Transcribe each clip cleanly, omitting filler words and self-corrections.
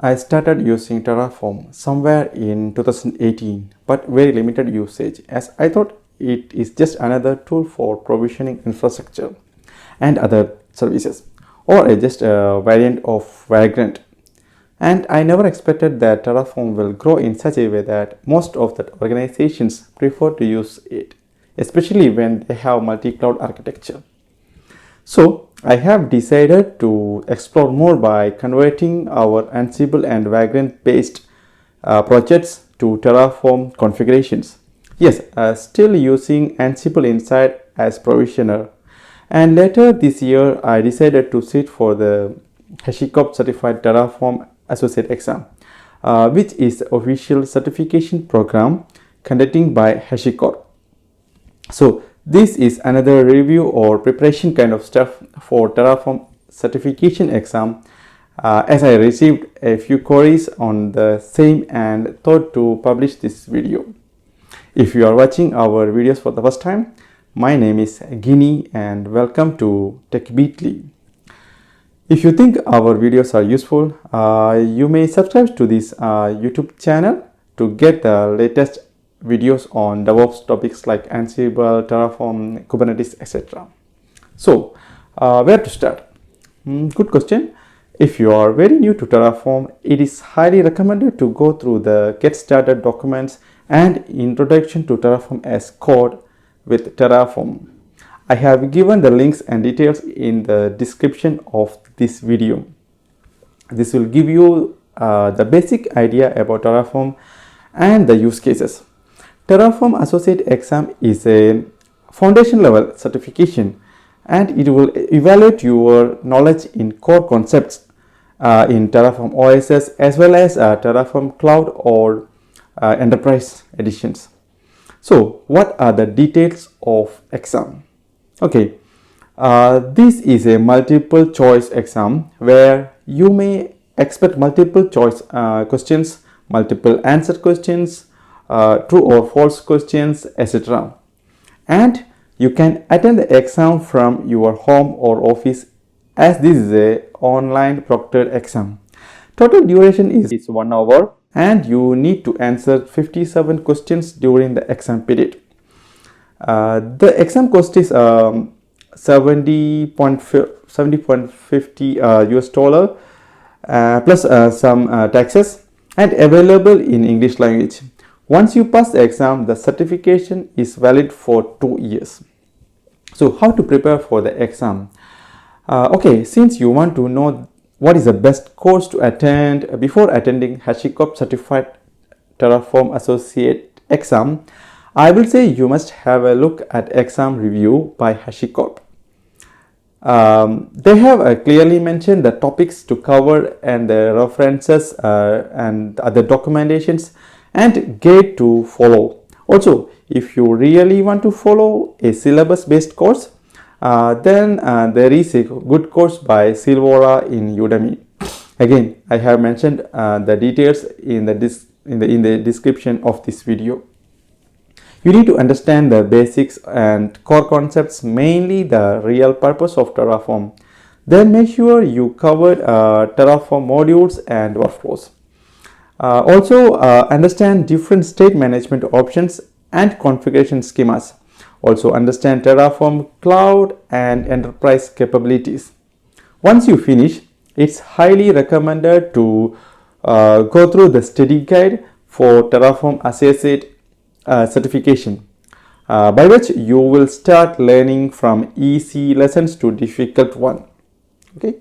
I started using Terraform somewhere in 2018, but very limited usage as I thought it is just another tool for provisioning infrastructure and other services, or just a variant of Vagrant. And I never expected that Terraform will grow in such a way that most of the organizations prefer to use it, especially when they have multi-cloud architecture. So I have decided to explore more by converting our Ansible and Vagrant based projects to Terraform configurations. Yes, still using Ansible inside as provisioner. And later this year, I decided to sit for the HashiCorp Certified Terraform Associate Exam, which is the official certification program conducted by HashiCorp. So this is another review or preparation kind of stuff for Terraform Certification Exam, as I received a few queries on the same and thought to publish this video. If you are watching our videos for the first time, my name is Gineesh and welcome to techbeatly. If you think our videos are useful, you may subscribe to this YouTube channel to get the latest videos on DevOps topics like Ansible, Terraform, Kubernetes, etc. So, where to start? Good question. If you are very new to Terraform, it is highly recommended to go through the Get Started documents and Introduction to Terraform as Code with Terraform. I have given the links and details in the description of this video. This will give you the basic idea about Terraform and the use cases. Terraform Associate Exam is a foundation level certification and it will evaluate your knowledge in core concepts in Terraform OSS as well as Terraform Cloud or Enterprise editions. So what are the details of exam? Okay, this is a multiple choice exam where you may expect multiple choice questions, multiple answer questions, true or false questions, etc. And you can attend the exam from your home or office as this is a online proctored exam. Total duration is 1 hour and you need to answer 57 questions during the exam period. The exam cost is $70.50 US dollar plus some taxes and available in English language. Once you pass the exam, the certification is valid for 2 years. So how to prepare for the exam? Okay, since you want to know what is the best course to attend before attending HashiCorp Certified Terraform Associate Exam, I will say you must have a look at exam review by HashiCorp. They have clearly mentioned the topics to cover and the references and other documentations and guide to follow. Also, if you really want to follow a syllabus based course, then there is a good course by Silvora in Udemy. Again, I have mentioned the details in the description of this video. You need to understand the basics and core concepts, mainly the real purpose of Terraform. Then make sure you cover Terraform modules and workflows. Also understand different state management options and configuration schemas. Also understand Terraform Cloud and Enterprise capabilities. Once you finish, it's highly recommended to go through the study guide for Terraform Associate certification, by which you will start learning from easy lessons to difficult one. Okay,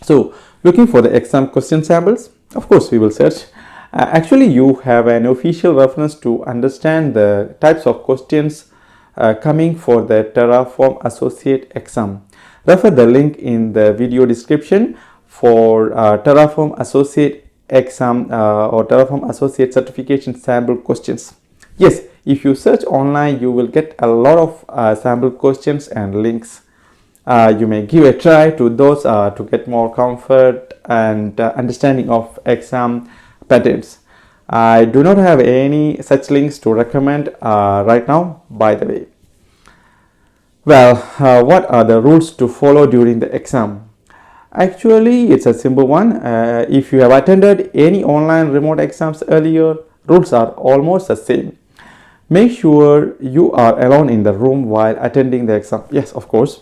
so looking for the exam question samples, of course we will search. Actually, you have an official reference to understand the types of questions coming for the Terraform Associate Exam. Refer the link in the video description for Terraform Associate Exam or Terraform Associate Certification sample questions. Yes, if you search online, you will get a lot of sample questions and links. You may give a try to those to get more comfort and understanding of exam patterns. I do not have any such links to recommend right now, by the way. Well, what are the rules to follow during the exam? Actually, it's a simple one. If you have attended any online remote exams earlier, rules are almost the same. Make sure you are alone in the room while attending the exam. Yes, of course.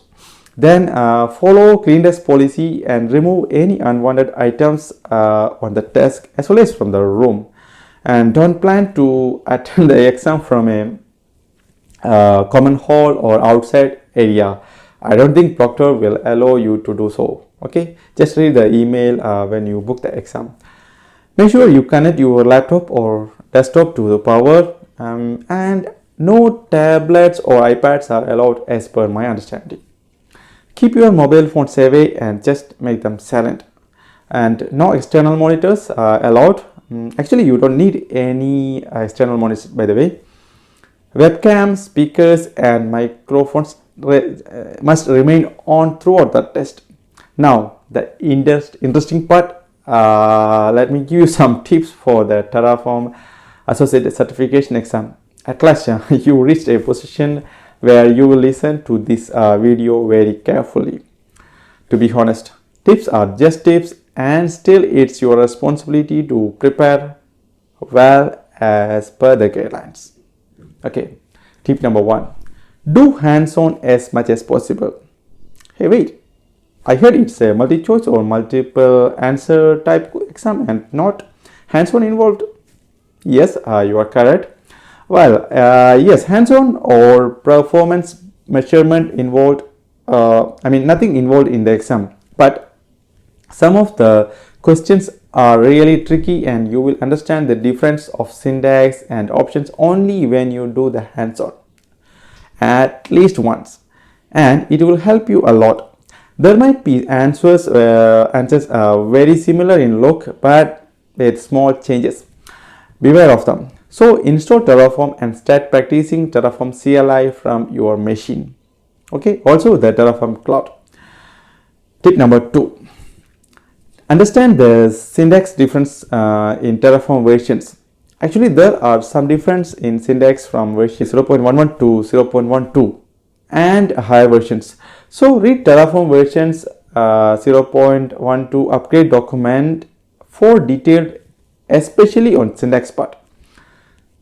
Then follow clean desk policy and remove any unwanted items on the desk as well as from the room. And don't plan to attend the exam from a common hall or outside area. I don't think proctor will allow you to do so. Okay, just read the email when you book the exam. Make sure you connect your laptop or desktop to the power, and no tablets or iPads are allowed as per my understanding. Keep your mobile phones away and just make them silent, and no external monitors are allowed. Actually, you don't need any external monitors, by the way. Webcams, speakers and microphones must remain on throughout the test. Now the interesting part, let me give you some tips for the Terraform Associate Certification Exam. At last, you reached a position where you will listen to this video very carefully. To be honest, tips are just tips, and still it's your responsibility to prepare well as per the guidelines. Okay, tip number 1, do hands-on as much as possible. Hey, wait, I heard it's a multi-choice or multiple answer type exam and not hands-on involved. Yes, you are correct. Well, yes, hands-on or performance measurement involved, nothing involved in the exam, but some of the questions are really tricky and you will understand the difference of syntax and options only when you do the hands-on at least once, and it will help you a lot. There might be answers very similar in look but with small changes. Beware of them. So install Terraform and start practicing Terraform CLI from your machine. Okay, also the Terraform Cloud. Tip number 2, understand the syntax difference in Terraform versions. Actually, there are some difference in syntax from version 0.11 to 0.12 and higher versions. So read Terraform versions 0.12 upgrade document for detailed, especially on syntax part.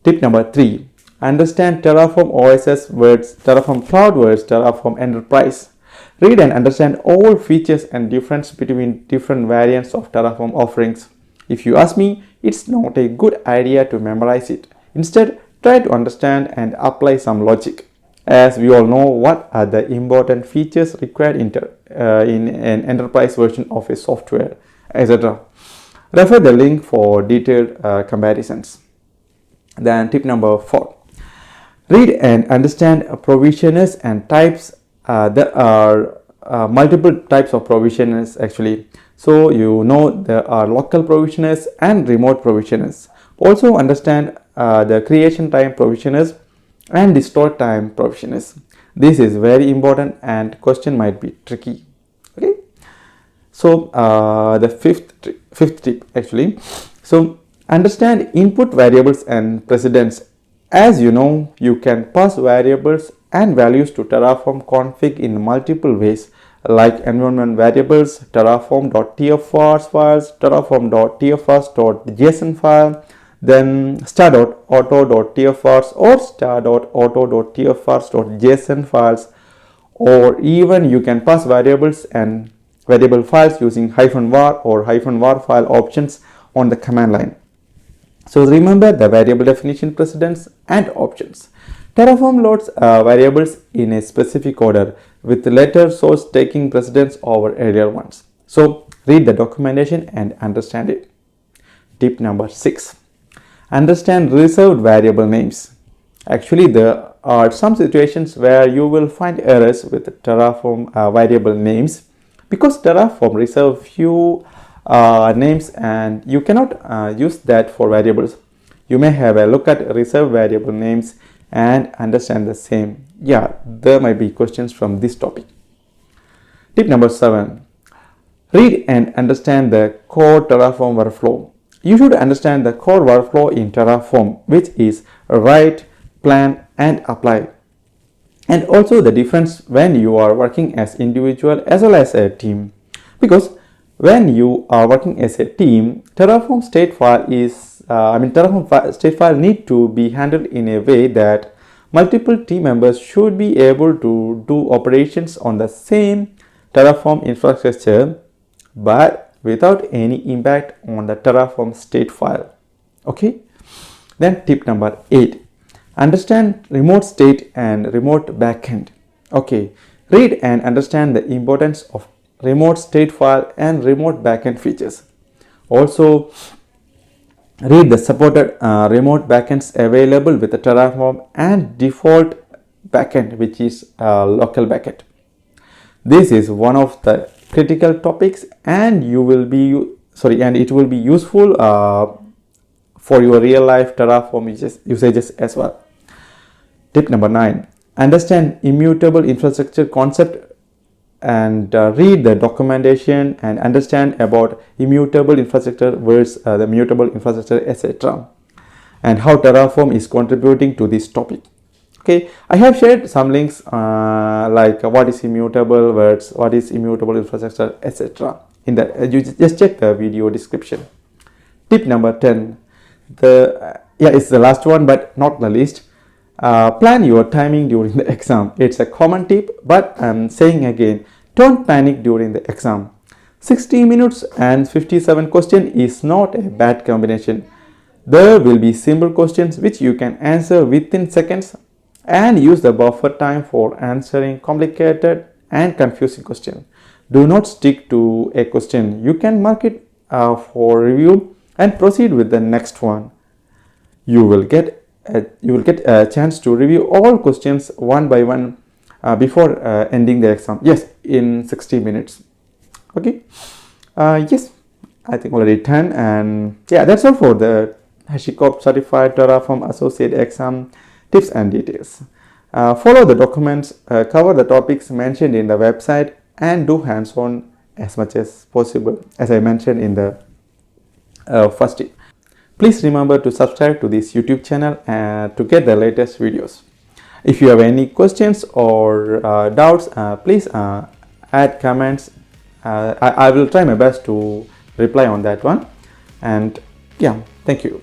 Tip number 3, understand Terraform OSS words, Terraform Cloud words, Terraform Enterprise. Read and understand all features and difference between different variants of Terraform offerings. If you ask me, it's not a good idea to memorize it. Instead, try to understand and apply some logic, as we all know what are the important features required in an enterprise version of a software, etc. Refer the link for detailed comparisons. Then tip number 4, read and understand provisioners and types. There are multiple types of provisioners actually. So you know there are local provisioners and remote provisioners. Also understand the creation time provisioners and restore time provisioners. This is very important and question might be tricky. Okay, so the fifth tip actually. So understand input variables and precedents. As you know, you can pass variables and values to Terraform config in multiple ways, like environment variables, terraform.tfrs files, terraform.tfrs.json file, then star.auto.tfrs or star.auto.tfrs.json files, or even you can pass variables and variable files using -var or -var file options on the command line. So remember the variable definition precedents and options. Terraform loads variables in a specific order, with later source taking precedence over earlier ones. So read the documentation and understand it. Tip number 6, understand reserved variable names. Actually, there are some situations where you will find errors with Terraform variable names, because Terraform reserve few names and you cannot use that for variables. You may have a look at reserved variable names and understand the same. Yeah, there might be questions from this topic. Tip number 7, read and understand the core Terraform workflow. You should understand the core workflow in Terraform, which is write, plan and apply, and also the difference when you are working as individual as well as a team, because when you are working as a team, Terraform state file state file need to be handled in a way that multiple team members should be able to do operations on the same Terraform infrastructure, but without any impact on the Terraform state file. Okay. Then tip number 8, understand remote state and remote backend. Okay, read and understand the importance of remote state file and remote backend features. Also, read the supported remote backends available with the Terraform and default backend, which is local backend. This is one of the critical topics, and it will be useful for your real life Terraform usages as well. Tip number 9, understand immutable infrastructure concept and read the documentation and understand about immutable infrastructure versus the mutable infrastructure, etc., and how Terraform is contributing to this topic. Okay, I have shared some links like what is immutable versus what is immutable infrastructure, etc. in the you just check the video description. Tip number 10, it's the last one but not the least. Plan your timing during the exam. It's a common tip, but I'm saying again, don't panic during the exam. 60 minutes and 57 questions is not a bad combination. There will be simple questions which you can answer within seconds, and use the buffer time for answering complicated and confusing questions. Do not stick to a question. You can mark it for review and proceed with the next one. You will get a chance to review all questions one by one before ending the exam. Yes, in 60 minutes. Okay. Yes, I think already 10, and yeah, that's all for the HashiCorp Certified Terraform Associate exam tips and details. Follow the documents, cover the topics mentioned in the website, and do hands-on as much as possible, as I mentioned in the first tip. Please remember to subscribe to this YouTube channel to get the latest videos. If you have any questions or doubts, please add comments. I will try my best to reply on that one. And yeah, thank you.